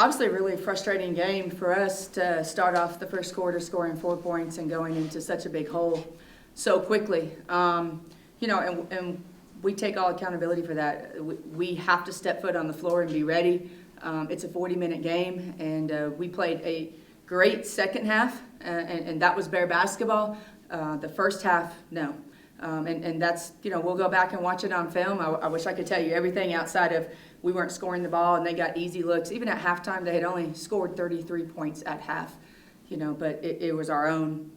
Obviously, a really frustrating game for us to start off the first quarter scoring 4 points and going into such a big hole so quickly. And we take all accountability for that. We have to step foot on the floor and be ready. It's a 40-minute game, and we played a great second half, and that was Bear basketball. The first half, no. And that's, we'll go back and watch it on film. I wish I could tell you everything outside of we weren't scoring the ball and they got easy looks. Even at halftime, they had only scored 33 points at half, but it was our own,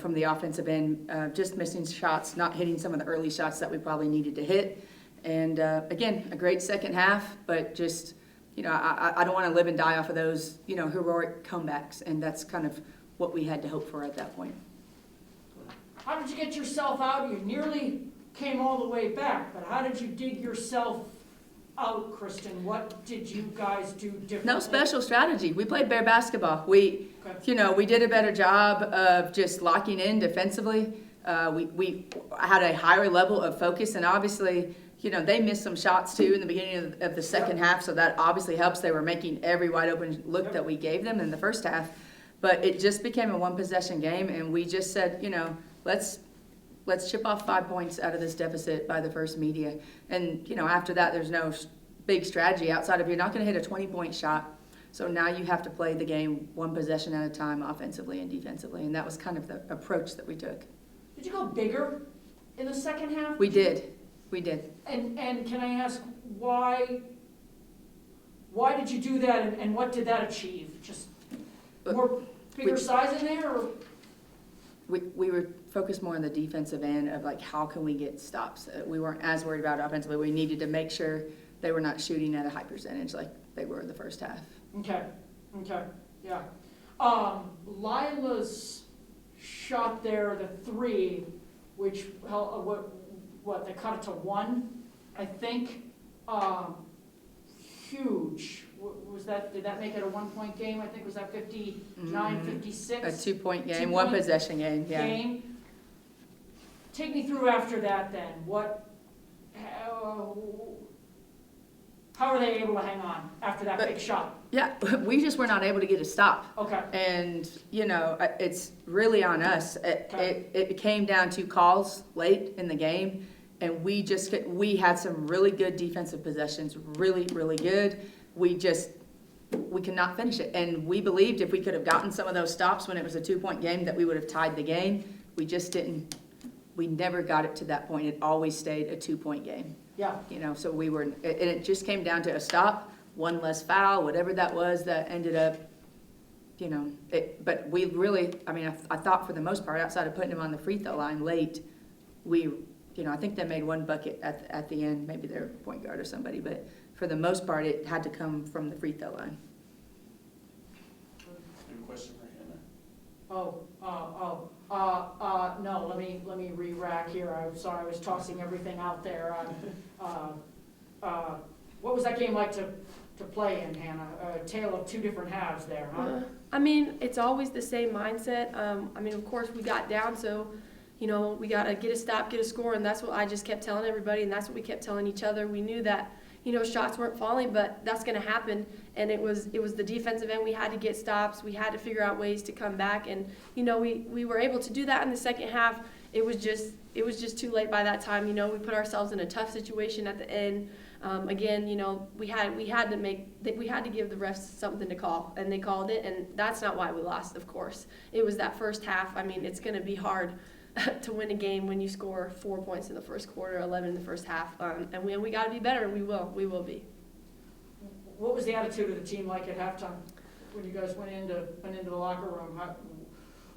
from the offensive end, just missing shots, not hitting some of the early shots that we probably needed to hit. And again, a great second half, but just, I don't want to live and die off of those, heroic comebacks. And that's kind of what we had to hope for at that point. How did you get yourself out? You nearly came all the way back, but how did you dig yourself out, Kristen? What did you guys do differently? No special strategy. We played Bear basketball. We did a better job of just locking in defensively. We had a higher level of focus, and obviously, they missed some shots too in the beginning of the second half, so that obviously helps. They were making every wide open look that we gave them in the first half, but it just became a one possession game, and we just said, let's chip off 5 points out of this deficit by the first media. And, after that, there's no big strategy outside of you're not going to hit a 20-point shot. So now you have to play the game one possession at a time offensively and defensively. And that was kind of the approach that we took. Did you go bigger in the second half? We did. And can I ask why did you do that and what did that achieve? Just bigger size in there? Or? We were focused more on the defensive end of how can we get stops. We weren't as worried about offensively. We needed to make sure they were not shooting at a high percentage like they were in the first half. Okay, yeah. Lila's shot there, the three, which they cut it to 1, I think. Huge. Was that? Did that make it a 1 point game? I think was that 59, 56. A 2 point game, one possession game. Yeah. Take me through after that. Then how are they able to hang on after that big shot? Yeah, we just were not able to get a stop. Okay. And it's really on us. It came down to calls late in the game, and we had some really good defensive possessions, really, really good. We could not finish it. And we believed if we could have gotten some of those stops when it was a 2 point game that we would have tied the game. We just didn't. We never got it to that point. It always stayed a 2 point game. Yeah. So it just came down to a stop, one less foul, whatever that was that ended up, but we really, I thought for the most part, outside of putting them on the free throw line late, I think they made one bucket at the end, maybe their point guard or somebody, but for the most part, it had to come from the free throw line. Any question for Hannah? No, let me re-rack here. I'm sorry, I was tossing everything out there. What was that game like to play in, Hannah? A tale of two different halves there, huh? It's always the same mindset. Of course, we got down, so we got to get a stop, get a score, and that's what I just kept telling everybody, and that's what we kept telling each other. We knew that, shots weren't falling, but that's going to happen, and it was the defensive end. We had to get stops. We had to figure out ways to come back, and, we were able to do that in the second half. It was just too late by that time. We put ourselves in a tough situation at the end. Again, we had to give the refs something to call, and they called it, and that's not why we lost, of course. It was that first half. It's going to be hard to win a game when you score 4 points in the first quarter, 11 in the first half, and we got to be better, and we will be. What was the attitude of the team like at halftime when you guys went into the locker room?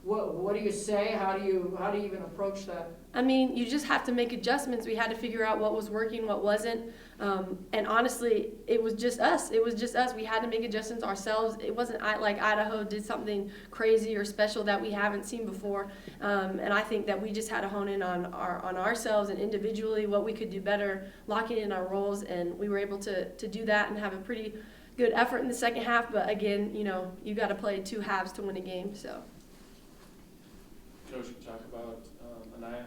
What do you say? How do you even approach that? You just have to make adjustments. We had to figure out what was working, what wasn't. And honestly, it was just us. We had to make adjustments ourselves. It wasn't like Idaho did something crazy or special that we haven't seen before. And I think that we just had to hone in on ourselves and individually what we could do better, locking in our roles. And we were able to do that and have a pretty good effort in the second half. But again, you got to play two halves to win a game. So. Coach, you talk about Anaya,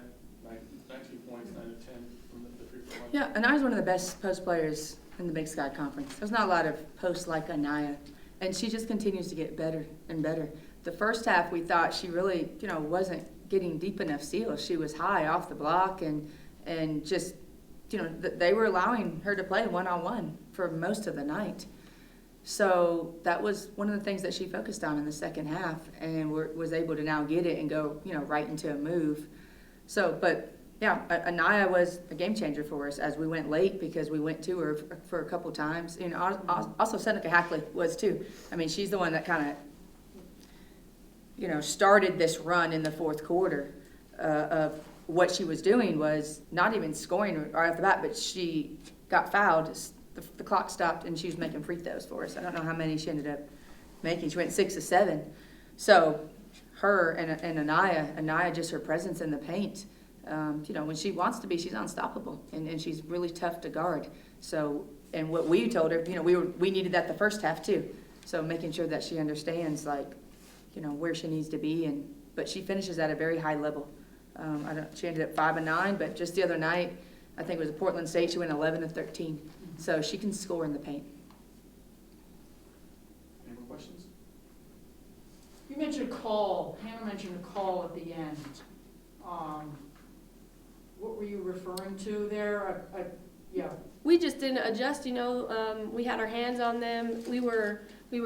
19 points, 9 of 10 from the free throw line. Yeah, Anaya's one of the best post players in the Big Sky Conference. There's not a lot of posts like Anaya. And she just continues to get better and better. The first half, we thought she really, wasn't getting deep enough steals. She was high off the block and just, they were allowing her to play one-on-one for most of the night. So that was one of the things that she focused on in the second half, and was able to now get it and go, right into a move. So, but yeah, Anaya was a game changer for us as we went late, because we went to her for a couple times. Also Seneca Hackley was too. I mean, she's the one that kind of, started this run in the fourth quarter of what she was doing was not even scoring right off the bat, but she got fouled. The clock stopped, and she was making free throws for us. I don't know how many she ended up making. She went 6 of 7. So her and Anaya, just her presence in the paint, when she wants to be, she's unstoppable, and she's really tough to guard. So, and what we told her, we needed that the first half too. So making sure that she understands, where she needs to be, but she finishes at a very high level. She ended up 5 of 9, but just the other night, I think it was Portland State, she went 11 of 13. So she can score in the paint. Any more questions? You mentioned a call, Hannah mentioned a call at the end. What were you referring to there? Yeah. We just didn't adjust, we had our hands on them. We were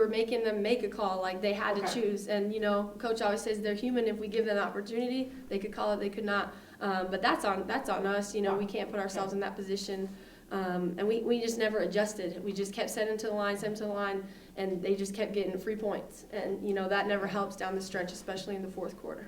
making them make a call, like they had to choose. And, Coach always says they're human. If we give them the opportunity, they could call it, they could not. But that's on us, we can't put ourselves in that position. And we just never adjusted. We just kept setting to the line, and they just kept getting free points. And, that never helps down the stretch, especially in the fourth quarter.